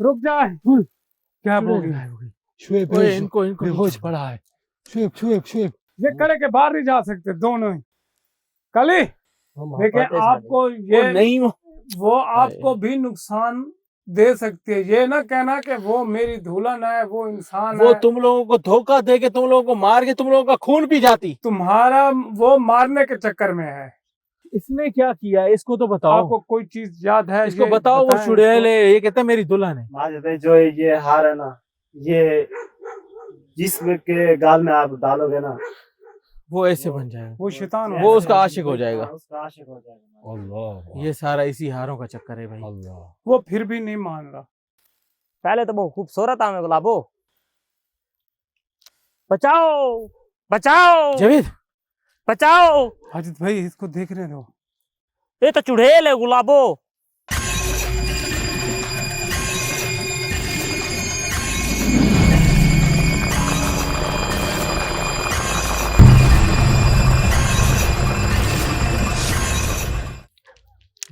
रुक जाए। क्या बोल रही है? शुएब ओए इनको इनको बेहोश पड़ा है। शुएब शुएब शुएब ये कड़े के बाहर नहीं जा सकते दोनों ही। कली देखिए आपको ये नहीं वो आपको भी नुकसान दे सकती है। ये ना कहना कि वो मेरी दुल्हन है, वो इंसान वो है। तुम लोगों को धोखा दे के तुम लोगों को मार के तुम लोगों का खून पी जाती। तुम्हारा वो मारने के चक्कर में है। इसने क्या किया इसको तो बताओ। आपको कोई चीज याद है? इसको ये बताओ। वो बताएं चुड़ैल इसको। है, ये कहता है मेरी दुल्हन है। भाई जो ये हार है ना, ये जिसम के गाल में आप डालोगे ना, वो ऐसे बन जाएगा। वो शैतान वो हो उसका आशिक हो जाएगा। उसका आशिक हो जाएगा। अल्लाह ये सारा इसी हारों का चक्कर है भाई। अल्लाह। वो फिर भी नहीं मान रहा। पहले तो बहुत खूबसूरत था मैं गुलाबो। बचाओ बचाओ जावेद बचाओ, हाजिद भाई इसको देख रहे हो? ये तो चुड़ैल है गुलाबो।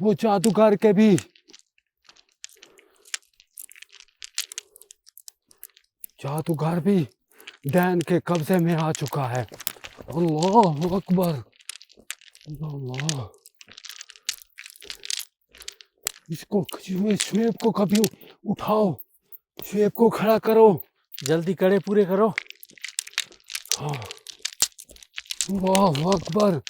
वो जादूगर के भी डैन के कब्जे में आ चुका है। अल्लाह अकबर। अल्लाह। इसको शुएब को कभी उठाओ, शुएब को खड़ा करो। जल्दी कड़े पूरे करो। हाँ। अल्लाह अकबर।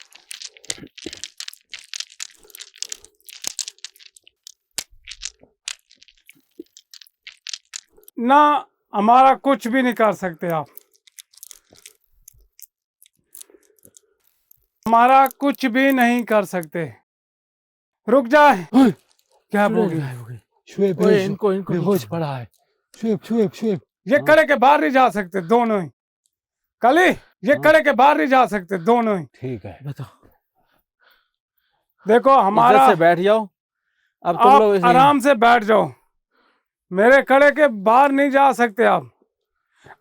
ना हमारा कुछ भी नहीं कर सकते आप। हमारा कुछ भी नहीं कर सकते। रुक जाए। क्या बोल रही है? शुएब ओए इनको इनको बेहोश पड़ा है। शुएब शुएब शुएब ये कड़े के बाहर नहीं जा सकते दोनों ही। कली ये कड़े के बाहर नहीं जा सकते दोनों ही। ठीक है। बताओ। देखो हमारा इज्जत से बैठ जाओ। अब तुम आप लोग आराम से बैठ जाओ। मेरे कड़े के बाहर नहीं जा सकते आप।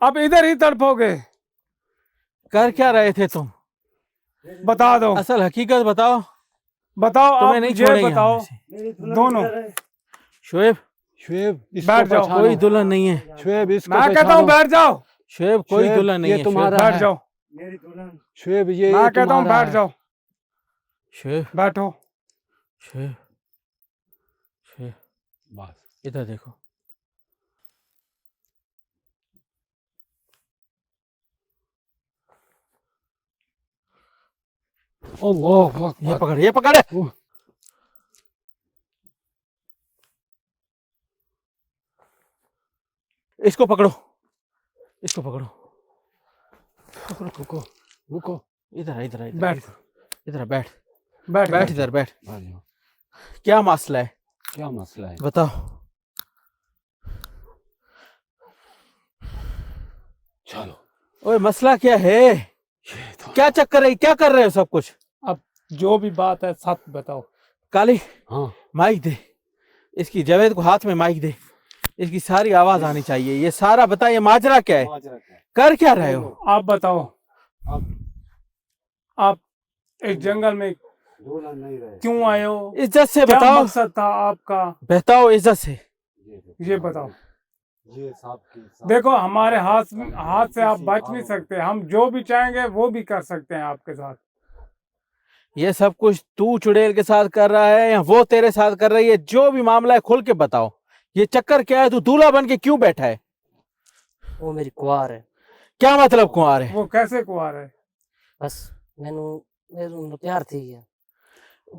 अब इधर ही तड़पोगे। कर क्या रहे थे तुम? बता दो, असल हकीकत बताओ। बताओ तुम्हें आप नहीं मुझे छोड़ेंगे बताओ। हम ऐसे। दोनों शुएब शुएब इसको बैठ जाओ। पहचानो। कोई दुल्हन नहीं है। शुएब इसको मैं कहता हूँ पहचानो। बैठ जाओ। शुएब कोई शुएब, दुल्हन नहीं ये है। तुम्हारा शुएब बैठ है। जाओ। मेरी दुल्हन। शुएब ये मैं कहता हूँ तुम्हारा बैठ है। जाओ। शुएब बैठो। शुएब शुएब बस। इधर देखो। अल्लाह ये अकबर। पकड़ ये पकड़। इसको पकड़ो। इसको पकड़ो। रुको रुको। इधर आ, इधर आ, इधर आ, बैठ इधर आ, बैठ बैठ बैठ इधर बैठ। बैठ जाओ। क्या मसला है क्या मसला है? बताओ। चलो। ओए मसला क्या है? ये तो क्या चक्कर है? क्या कर रहे हो सब कुछ? अब जो भी बात है सच बताओ। काली हाँ। माइक दे। इसकी जावेद को हाथ में माइक दे। इसकी सारी आवाज आनी चाहिए। ये सारा बता, ये माजरा क्या है? कर क्या रहे हो? आप बताओ। आप इस जंगल में दुल्हन नहीं रहे। क्यों आए हो? इज्जत से क्या बताओ। मकसद था आपका? बताओ इज्जत से। ये बताओ। ये सांप की देखो हमारे हाथ से आप बच नहीं सकते। हम जो भी चाहेंगे वो भी कर सकते हैं आपके साथ। ये सब कुछ तू चुड़ैल के साथ कर रहा है या वो तेरे साथ कर रही है? जो भी मामला है खुल के बताओ। ये चक्कर क्या है? तू दूल्हा बन के क्यों बैठा है? वो मेरी कुआर है। क्या मतलब कुंवार है? वो कैसे कुंवार है? बस मैनू मेरे प्यार थी है।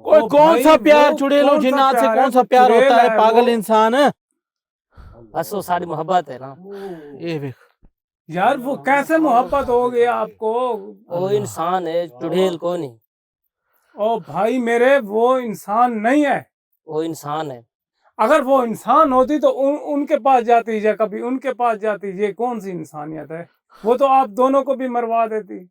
कोई ओ कौन भाई, सा प्यार वो चुड़ैलों कौन सा जिन्नात से प्यार कौन है? सा वो प्यार चुड़ैल होता है है, पागल वो- इंसान? बस वो सारी मोहब्बत है ना। ये देख। यार वो कैसे मोहब्बत हो गई आपको? वो इंसान है, चुड़ैल को नहीं। ओ भाई मेरे, वो इंसान नहीं है। वो इंसान है। अगर वो इंसान होती तो उनके पास जाती या कभी उनके पास जाती। ये कौन सी इंसानियत है? वो तो आप दोनों को भी मरवा देती,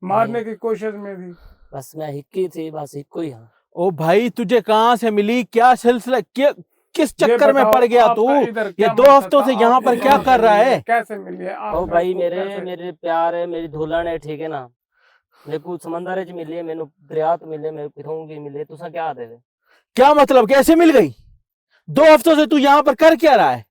मारने की कोशिश में थी। बस मैं हिक्की थी, बस हिक्को ही हाँ। ओ भाई तुझे कहाँ से मिली? क्या सिलसिला? किस ये चक्कर में बताओ, पड़ गया तू? आपका इधर ये क्या 2 मकसद हफ्तों था? से यहाँ आप पर ये क्या दोनों कर रहा कैसे है? मिले? कैसे मिली है आप? ओ भाई मेरे को मेरे कैसे- मेरे प्यार है, मेरी दुल्हन है, ठीक है ना। मेरे को समंदर च मिली है, मैनू दरिया तो मिले, मेरे पिथों की मिले। तुसा क्या दे दे? क्या मतलब? कैसे मिल गई? 2 हफ्तों से तू यहाँ पर कर क्या रहा है?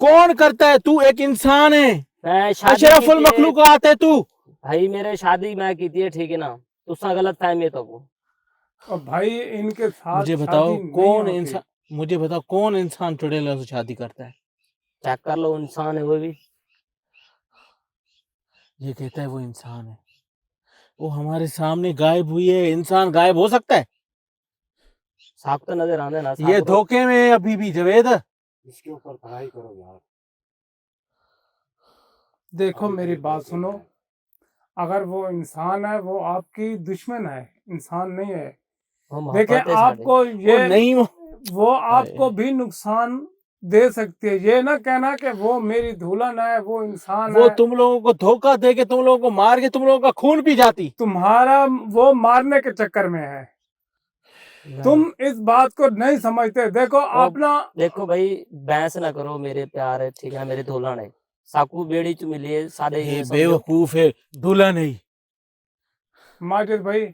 कौन करता है? तू एक इंसान है, मैं शादी अशरफुल की थी, मखलूकात है तू। भाई मेरे शादी मैं की थी, ठीक है ना, तुसा गलत फहमी है तो को। और भाई इनके साथ मुझे बताओ शादी नहीं कौन होती। इंसान, मुझे बताओ कौन इंसान चुड़ैलों से शादी करता है? चेक कर लो, इंसान है वो भी। ये कहता है वो इंसान है, वो हमारे सामने गायब हुई है। इंसान गायब हो सकता है? साफ तो नजर आने ना, ये साफ धोखे में है अभी भी जावेद। इसके ऊपर पढ़ाई करो यार। देखो मेरी बात सुनो, अगर वो इंसान है वो आपकी दुश्मन है, इंसान नहीं है। हम देखें मोहब्बत है साढ़े। आपको वो ये नहीं, वो आपको भी नुकसान दे सकती है। ये ना कहना कि वो मेरी दुल्हन है, वो इंसान वो है। तुम लोगों को धोखा दे के, तुम लोगों को मार के, तुम लोगों का खून पी जाती। तुम्हारा वो मारने के चक्कर में है, तुम इस बात को नहीं समझते। देखो अपना देखो भाई, बहस ना करो, मेरे प्यार है, ठीक है, मेरे दुल्हन है, साकू बेड़ी च मिली है सादे ये समझो। बेवकूफ है, दूल्हा नहीं। माजिद भाई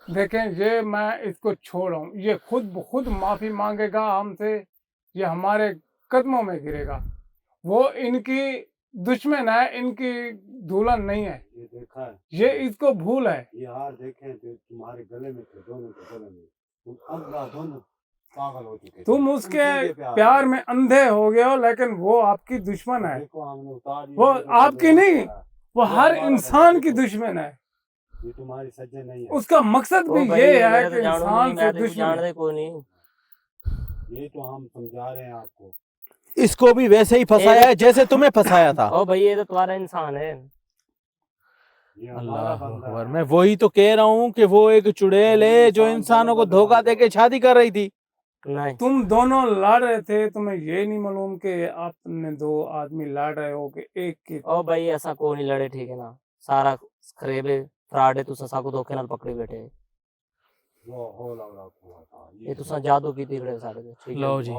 देखें, ये मैं इसको छोड़ रहा हूँ, ये खुद माफी मांगेगा हमसे, ये हमारे कदमों में गिरेगा। वो इनकी दुश्मन है, इनकी दुल्हन नहीं है। ये देखा है, ये इसको भूल है। ये हार देखे जो तुम्हारे गले में थे, दोनों के गले में। तुम अब दोनों पागल हो चुके थे। तुम उसके प्यार में अंधे हो गए हो, लेकिन वो आपकी दुश्मन है। देखो हमने उतार वो आपकी नहीं, वो हर इंसान की दुश्मन है। ये तुम्हारी सज्जन नहीं है। उसका मकसद भी भाई, ये है मेरे कि तो जानू इंसान नहीं, से मैं तो दुश्मन जान है। दे कोई नहीं। ये तो हम समझा रहे हैं आपको। इसको भी वैसे ही फंसाया है जैसे तुम्हें फंसाया था। ओ भाई, ये तो तुम्हारा इंसान है। ये हमारा अल्लाह बंदा अकबर, है। मैं वही तो कह रहा हूँ कि वो एक चुड़ैल है जो इंसानों को धोखा दे के शादी कर रही थी। नहीं, तुम दोनों लड़ रहे थे, तुम्हें ये नहीं मालूम कि आपने दो आदमी लड़ रहे हो कि एक की। ओ भाई ऐसा कोई नहीं लड़े, ठीक है ना, सारा खरेब है, फ्रॉड है, तुसा साकू धोखे नाल पकड़े बैठे है। वो हो लग रहा था ये तुसा जादू की तिगड़े सारे दे, ठीक है। लो जी,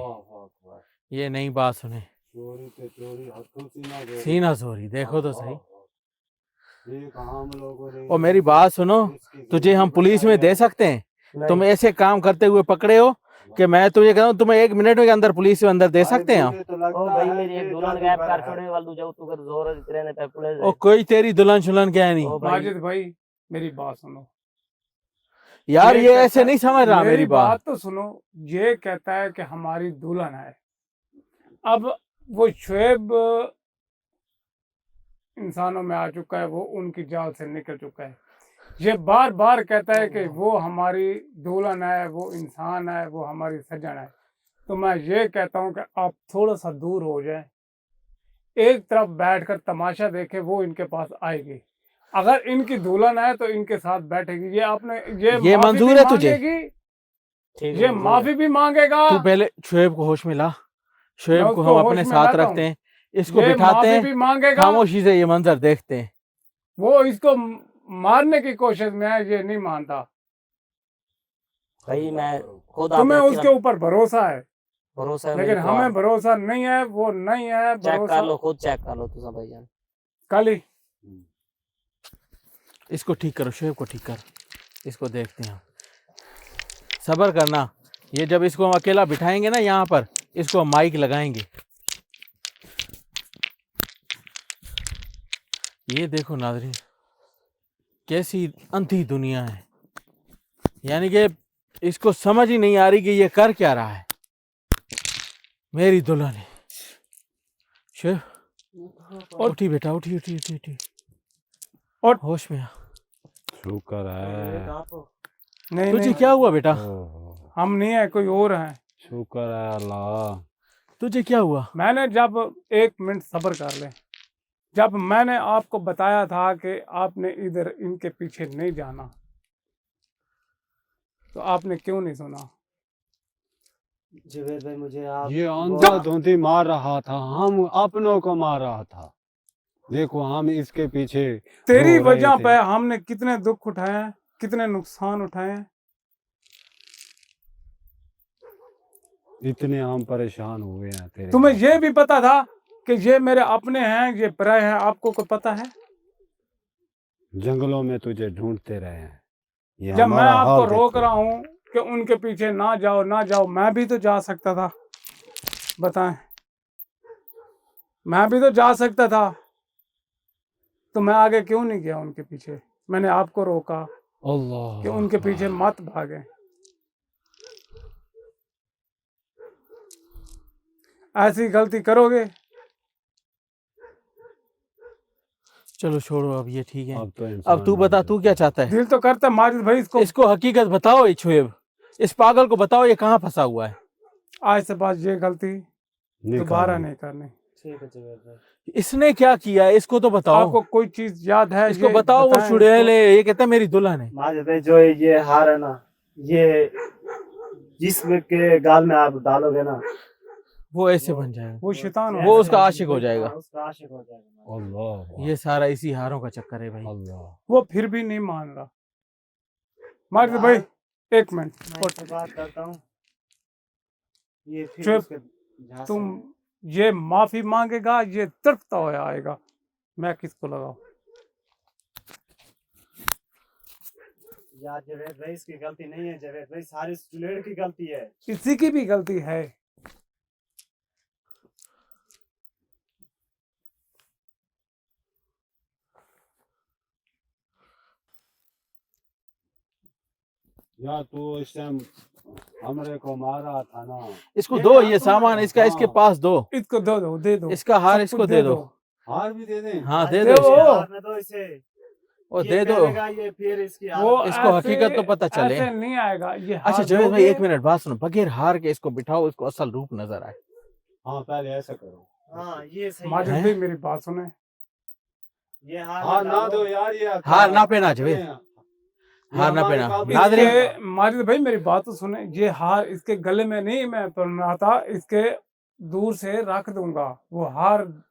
ये नई बात सुने। चोरी पे चोरी, हथों सीना जोड़ी। सीना सोरी, देखो तो सही। ये कहाँ हम लोगों ने। और मेरी बात सुनो, तुझे हम पुलिस में दे सकते हैं? नहीं, तुम ऐसे काम करते हुए पकड़े हो कि मैं तुझे कह रहा हूँ, तुम्हें 1 मिनट के अंदर पुलिस में अंदर दे सकते हैं हम। ओ भाई मेरी एक दुल्हन गायब कर छोड़े वाल, तू जाओ तू कर जोर रहने पे पुलिस और कोई तेरी दुल्हन शुल्हन क्या है नहीं। ओ भाई, माजिद भाई मेरी बात सुनो। यार ये कहता ऐसे है- नहीं समझ रहा मेरी बात। तो सुनो। ये कहता है कि हमारी दुल्हन है। अब वो शुएब इंसानों में आ चुका है, वो उनकी जाल से निकल चुका है। ये बार बार कहता है कि वो हमारी दुल्हन है, वो इंसान है, वो हमारी सजन है। तो मैं ये कहता हूँ कि आप थोड़ा सा दूर हो जाए, एक तरफ बैठकर तमाशा देखे, वो इनके पास आएगी। अगर इनकी दुल्हन है तो इनके साथ बैठेगी। ये आपने ये माफी मंजूर भी है तुझे? मांगेगी, ठीक है, ये मंजूर माफी भी मांगेगा। तू पहले शुएब को होश में ला। मैं शुएब को उसको हम होश अपने में साथ लाता रखते हूँ। हैं, इसको ये बिठाते माफी हैं, भी मांगेगा। खामोशी से ये मंजर देखते हैं। वो इसको मारने की कोशिश में है, ये नहीं मानता। भाई मैं खुद तुम्हें आपने उसके ऊपर भरोसा है, भरोसा है, लेकिन हमें भरोसा नहीं है। वो नहीं है चेक भरोसा। कर लो, खुद चेक कर लो तुसा भाईजान। कल ही इसको ठीक करो, शुएब को ठीक कर, इसको देखते हैं हम। सब्र करना, ये जब इसको हम अकेला बिठाएंगे ना यहाँ पर, इसको हम माइक लगाएंगे। ये देखो नाज़रीन, कैसी अंधी दुनिया है। यानी कि इसको समझ ही नहीं आ रही कि ये कर क्या रहा है। मेरी दुल्हन है। शुएब, उठी बेटा, उठी उठी उठी उठी, और होश में आ। शुक्र है, नहीं तुझे नहीं, क्या हुआ बेटा? ओह, हम नहीं है, कोई और है। शुक्र है अल्लाह। तुझे क्या हुआ? मैंने जब 1 मिनट सब्र कर ले, जब मैंने आपको बताया था कि आपने इधर इनके पीछे नहीं जाना, तो आपने क्यों नहीं सुना? जुबैर भाई मुझे आप ये अंधाधुंधी मार रहा था, हम अपनों को मार रहा था। देखो हम इसके पीछे तेरी रो रहे वजह थे। पे हमने कितने दुख उठाए हैं, कितने नुकसान उठाए हैं। इतने हम परेशान हुए हैं तेरे तुम्हें हाथ ये से। भी पता था कि ये मेरे अपने हैं, ये पराए हैं? आपको कोई पता है? जंगलों में तुझे ढूंढते रहे हैं। ये जब मैं हमारा आपको हाल रोक देखो। रहा हूँ कि उनके पीछे ना जाओ ना जाओ, मैं भी तो जा सकता था। बताएं। मैं भी तो जा सकता था, तो मैं आगे क्यों नहीं गया उनके पीछे? मैंने आपको रोका अल्लाह कि उनके पीछे मत भागे। ऐसी गलती करोगे? चलो छोड़ो अब ये ठीक है। अब तो अब इंसान तू बता, तू क्या चाहता है? दिल तो करता है माजिद भाई इसको इसको हकीकत बताओ, ये शुएब, इस पागल को बताओ ये कहाँ फंसा हुआ है। आज से बाद ये गलती नहीं दोबारा करनी। नहीं करनी। ठीक है जुबैर भाई। इसने क्या किया है इसको तो बताओ। आपको कोई चीज याद है? इसको ये बताओ। वो बताएं चुड़ैल इसको। है, ये कहता है मेरी दुल्हन है। माजिद भाई जो ये हार है ना, ये जिसम के गाल में आप डालोगे ना, वो ऐसे बन जाएगा, वो शैतान हो वो जाएगा। उसका आशिक हो जाएगा। हाँ, उसका आशिक हो जाएगा। अल्लाह ये सारा इसी हारों का चक्कर है भाई। अल्लाह। वो फिर भी नहीं मान रहा। माजिद भाई एक मिनट, मैं इससे बात करता हूँ, ये फिर चुप। उसके झांसे तुम में- ये माफी मांगेगा, ये तड़पता हुआ आएगा। मैं किसको लगाऊं? यार जवेद भाई इसकी गलती नहीं है, जवेद भाई सारी चुड़ैल की गलती है। इसी की भी गलती है। यार तू इस टाइम हमरे को मारा था ना। इसको दो ये सामान, इसका इसके हाँ। पास दो। इसको दे दो इसका हार सब इसको कुछ दे दो। हार भी दे दें। हाँ दे दे दो दो। इसको। हारने दो इसे, ओ ये दे दो। करेगा, ये फिर इसकी वो हालत- इसको ऐसे- हकीकत तो पता चले। ऐसे नहीं आएगा ये। अच्छा हार जवेद भाई दोगे, एक मिनट बात सुनो, बगैर हार के इसको बिठाओ, इसको असल रूप नजर आए। हाँ पहले ऐसा करो। हाँ ये सही माजिद है। हैं? भाई मेरी बात सुने। ये हार हार में ना डालो। दो यार, ये हार ना पहना जवेद, हार ना हमारे पहना। काबिल नादरीन, है। इसके माजिद भाई मेरी बात तो सुने। ये हार इसके गले में नहीं मैं पहनाता, इसके दूर से रख दूंगा। वो हार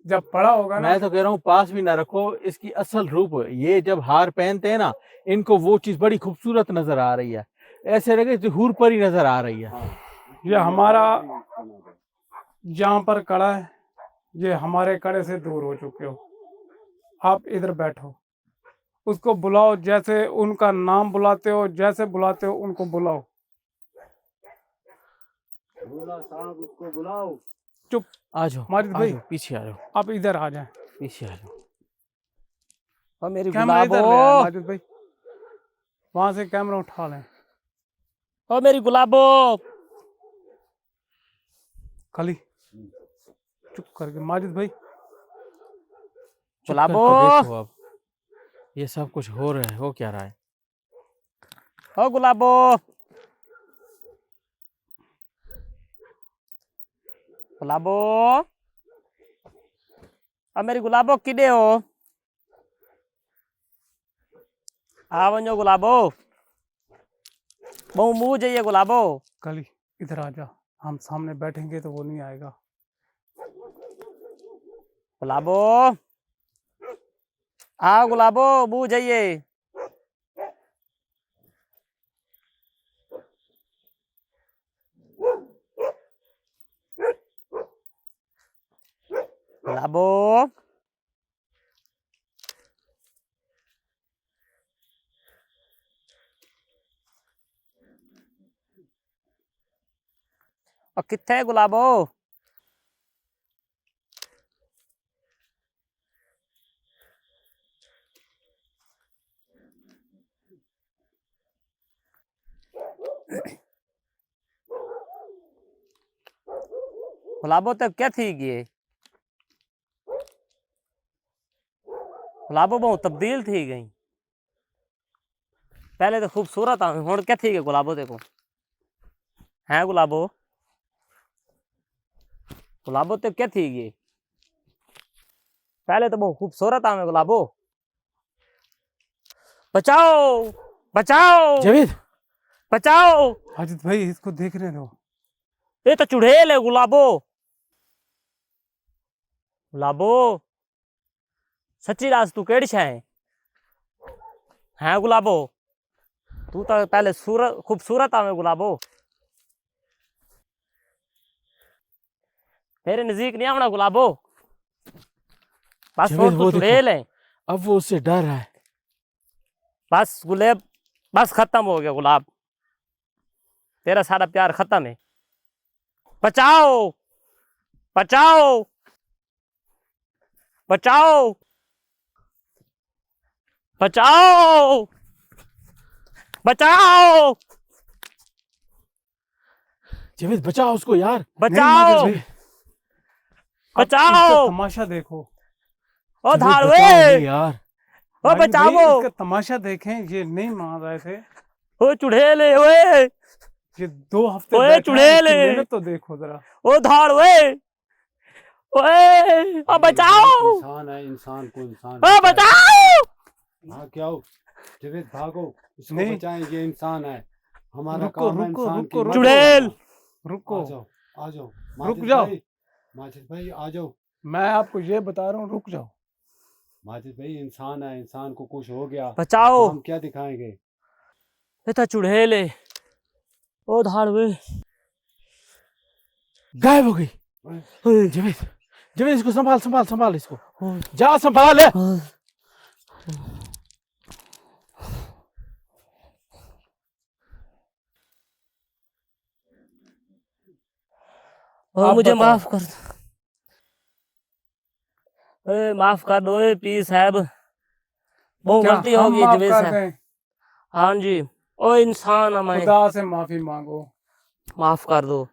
जब पड़ा होगा ना, मैं तो कह रहा हूँ पास भी ना रखो, इसकी असल रूप ये जब हार पहनते हैं ना, इनको वो चीज बड़ी खूबसूरत नजर आ रही है, ऐसे लगे जैसे हूर परी नजर आ रही है। ये हमारा जहाँ पर कड़ा है, ये हमारे कड़े से दूर हो चुके हो। आप इधर बैठो, उसको बुलाओ, जैसे उनका नाम बुलाते हो, जैसे बुलाते हो उनको बुलाओ। दूल्हा साहब उसको बुलाओ। चुप। आ जाओ माजिद आ भाई जाओ, पीछे आ जाओ, आप इधर आ जाएं। पीछे आ जाओ। और मेरी कैमरा इधर ले आए गुलाबो, माजिद भाई, वहां से कैमरा उठा लें। और मेरी गुलाबो। खाली चुप करके माजिद भाई। चुप गुलाबो। करके देखो अब ये सब कुछ हो रहा है, हो क्या रहा है। ओ गुलाबो। गुलाबो, और मेरी गुलाबो किडे हो? आ वञो गुलाबो, बहु मुंह जाइए गुलाबो। खाली इधर आ जा, हम सामने बैठेंगे तो वो नहीं आएगा। गुलाबो, आ गुलाबो, मुंह जाइए। गुलाबो, और किथे है गुलाबो? गुलाबो तो क्या थी गई? गुलाबो बहुत तब्दील थी गई। पहले तो खूबसूरत आ, हुण क्या थी गई गुलाबो देखो। हैं गुलाबो, गुलाबो तो क्या थी गई? पहले तो बहुत खूबसूरत आ गुलाबो। बचाओ, बचाओ, जवेद बचाओ। माजिद भाई इसको देखने दो। ये तो चुड़ैल है गुलाबो। गुलाबो, सच्ची राज तू केड़ी छे? हैं गुलाबो, तू तो पहले सूरत खूबसूरत आवे गुलाबो। मेरे नजदीक नहीं आवना गुलाबो। बस जवेद, और वो तू देखो। चुड़ैल है। अब वो उससे डर रहा है। बस गुलेब, बस खत्म हो गया गुलाब, तेरा सारा प्यार खत्म है। बचाओ, बचाओ। बचाओ बचाओ बचाओ जावेद बचाओ उसको यार। बचाओ नहीं, आप बचाओ। इसका तमाशा देखो। ओ जावेद, धाड़वे बचाओ यार। ओ माजिद भाई, बचाओ इसका तमाशा देखें, ये नहीं मान रहे थे। ओ चुड़ैले ओए ये 2 हफ्ते ओए बैठे हैं, चुड़ैले। इसकी मेहनत तो देखो जरा। ओ धाड़वे ओए ओ बचाओ इंसान है, इंसान को इंसान ओ बचाओ। भाग क्या हो जावेद, भागो, इसको नहीं। बचाएं, ये इंसान है, हमारा रुको, काम है रुको, इंसान रुको, की रुको। चुड़ैल। रुको, आ जाओ, आ जाओ रुक जाओ। माजिद भाई आ जाओ। मैं आपको ये बता रहा हूँ, रुक जाओ। माजिद भाई इंसान है, इंसान को कुछ हो गया बचाओ तो हम क्या दिखाएंगे? ये तो चुड़ैले। ओ धाड़वे गायब हो गई। ओए, जावेद, जावेद इसको संभाल संभाल संभाल इसको, ओए, जा संभाल है। ओए। ओ आप मुझे बताओ। माफ कर दो। ए, माफ कर दो ए, पी साहब बहुत क्या गलती हो हम गई माफ जवेद कर साहब। दें? हाँ जी ओ इंसान हमें खुदा से माफी मांगो, माफ कर दो।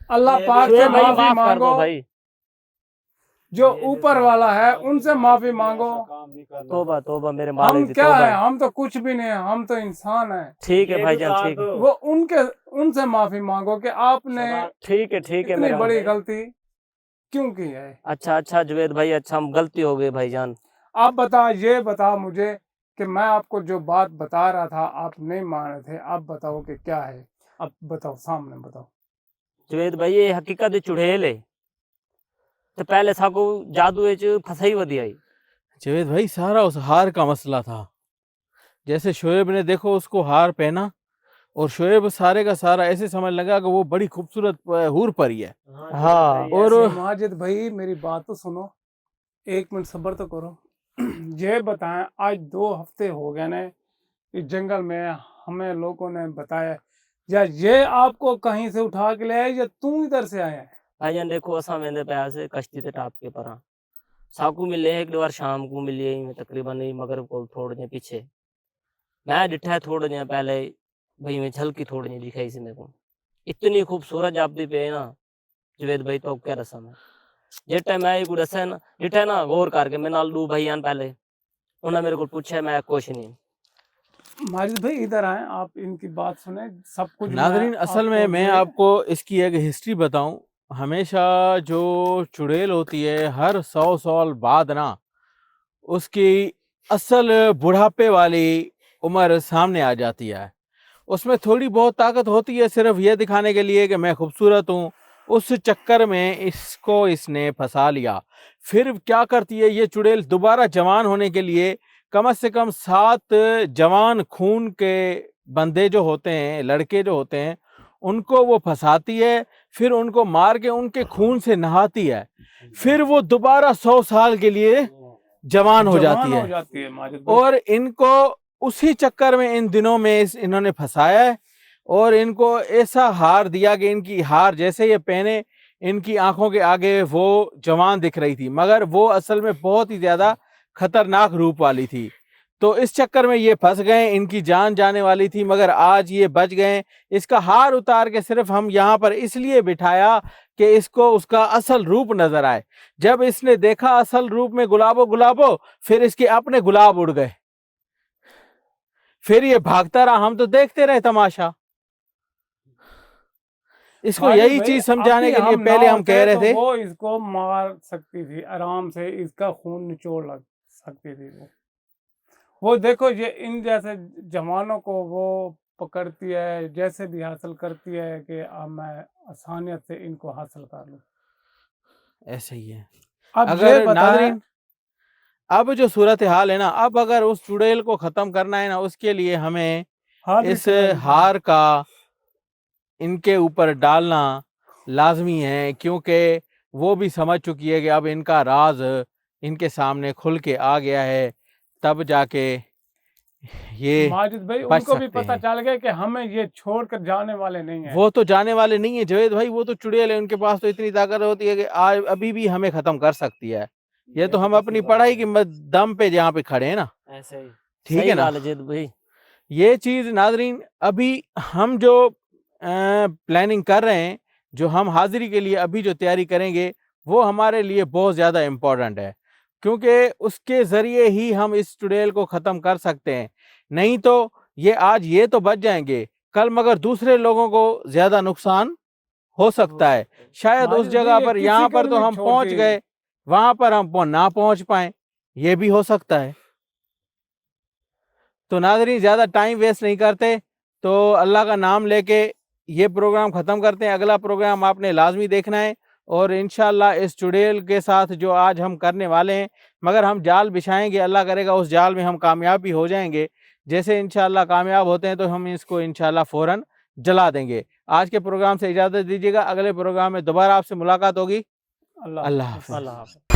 अल्लाह पाक से शुएब भाई माफी माफ कर मांगो, दो भाई। जो ऊपर वाला है उनसे माफी मांगो। काम नहीं करना। तोबा तोबा मेरे हम मालिक की क्या तोबा। है? हम तो कुछ भी नहीं है, हम तो इंसान है। ठीक है ये भाईजान उतार ठीक है दो। वो उनसे माफी मांगो कि आपने ठीक है इतनी मेरा बड़ी गलती क्यों की है। अच्छा अच्छा जुवेद भाई अच्छा हम गलती हो गई भाईजान। आप ये बताओ मुझे कि मैं आपको जो बात बता रहा था आप नहीं मान रहे थे, आप बताओ कि क्या है। अब बताओ, सामने बताओ। जुवेद भाई ये हकीकत ही चुड़ैल है तो पहले साको जादू फसाई वधी आई। जावेद भाई सारा उस हार का मसला था। जैसे शोएब ने देखो उसको हार पहना और शोएब सारे का सारा ऐसे समझ लगा कि वो बड़ी खूबसूरत हूर परी है। हाँ, और माजिद भाई मेरी बात तो सुनो, 1 मिनट सब्र तो करो। ये बताएं, आज 2 हफ्ते हो गए ने इस जंगल में, हमें लोगों ने बताया, या ये आपको कहीं से उठा के ले आए या तू इधर से आया है? भाईजान देखो असा मेरे पैर से कश्ती ते टाप के परा साकू मिले एक बार शाम को मिले में तकरीबन मगरब को थोड़े जे पीछे मैं डिठा है थोड़े जे पहले भाई मैं झलकी थोड़ी जे दिखाई से मेरे को इतनी खूबसूरत जापदी पे ना जुवेद भाई तो क्या रसम है जे टाइम मैं एक दसा ना डिठा ना गौर करके मैं नाल दू भाई आन पहले उन्होंने मेरे को पूछा मैं कुछ नहीं। माजिद भाई इधर आए, आप इनकी बात सुने, सब कुछ नादरीन असल में मैं आपको इसकी एक हिस्ट्री बताऊं। हमेशा जो चुड़ैल होती है हर 100 साल बाद ना उसकी असल बुढ़ापे वाली उम्र सामने आ जाती है। उसमें थोड़ी बहुत ताकत होती है सिर्फ ये दिखाने के लिए कि मैं खूबसूरत हूँ। उस चक्कर में इसने फंसा लिया। फिर क्या करती है ये चुड़ैल, दोबारा जवान होने के लिए कम से कम 7 जवान खून के बंदे जो होते हैं, लड़के जो होते हैं, उनको वो फंसाती है, फिर उनको मार के उनके खून से नहाती है, फिर वो दोबारा 100 साल के लिए जवान हो जाती है। माजिद भाई। और इनको उसी चक्कर में इन दिनों में इन्होंने फंसाया है और इनको ऐसा हार दिया कि इनकी हार जैसे ये पहने इनकी आंखों के आगे वो जवान दिख रही थी, मगर वो असल में बहुत ही ज्यादा खतरनाक रूप वाली थी। तो इस चक्कर में ये फंस गए, इनकी जान जाने वाली थी मगर आज ये बच गए। इसका हार उतार के सिर्फ हम यहाँ पर इसलिए बिठाया कि इसको उसका असल रूप नजर आए। जब इसने देखा असल रूप में गुलाबो गुलाबो, फिर इसके अपने गुलाब उड़ गए, फिर ये भागता रहा, हम तो देखते रहे तमाशा। इसको यही चीज समझाने के लिए पहले हम कह रहे थे वो इसको मार सकती थी आराम से, इसका खून निचोड़ लग सकती थी वो देखो ये इन जैसे जवानों को वो पकड़ती है, जैसे भी हासिल करती है कि अब मैं आसानियत से इनको हासिल कर लूं। ऐसे ही है। अब अगर ये नाज़रीन अब जो सूरत हाल है ना, अब अगर उस चुड़ैल को खत्म करना है ना, उसके लिए हमें इस हार का इनके ऊपर डालना लाजमी है, क्योंकि वो भी समझ चुकी है कि अब इनका राज इनके सामने खुल के आ गया है, तब जाके ये माजिद भाई बच उनको भी सकते पता हैं। चल गया कि हमें ये छोड़कर जाने वाले नहीं है। वो तो जाने वाले नहीं है जावेद भाई, वो तो चुड़ैल है, उनके पास तो इतनी ताकत होती है कि आज अभी भी हमें खत्म कर सकती है। ये तो हम अपनी पढ़ाई की दम पे यहाँ पे खड़े हैं ना, ऐसे ही ठीक है ना। जिद भाई ये चीज नाजरीन अभी हम जो प्लानिंग कर रहे हैं, जो हम हाजिरी के लिए अभी जो तैयारी करेंगे वो हमारे लिए बहुत ज़्यादा इम्पोर्टेंट है, क्योंकि उसके ज़रिए ही हम इस ट्यूटोरियल को ख़त्म कर सकते हैं। नहीं तो ये आज ये तो बच जाएंगे, कल मगर दूसरे लोगों को ज़्यादा नुकसान हो सकता है। शायद उस जगह पर, यहाँ पर तो हम पहुँच गए, वहाँ पर हम ना पहुँच पाए, ये भी हो सकता है। तो नाज़रीन ज़्यादा टाइम वेस्ट नहीं करते, तो अल्लाह का नाम लेके ये प्रोग्राम ख़त्म करते हैं। अगला प्रोग्राम आपने लाजमी देखना है, और इंशाल्लाह इस ट्यूटोरियल के साथ जो आज हम करने वाले हैं, मगर हम जाल बिछाएंगे, अल्लाह करेगा उस जाल में हम कामयाब भी हो जाएंगे। जैसे इंशाल्लाह कामयाब होते हैं तो हम इसको इंशाल्लाह फ़ौरन जला देंगे। आज के प्रोग्राम से इजाज़त दीजिएगा, अगले प्रोग्राम में दोबारा आपसे मुलाकात होगी। अल्लाह हाफ़िज़। अल्लाह हाफ़िज़।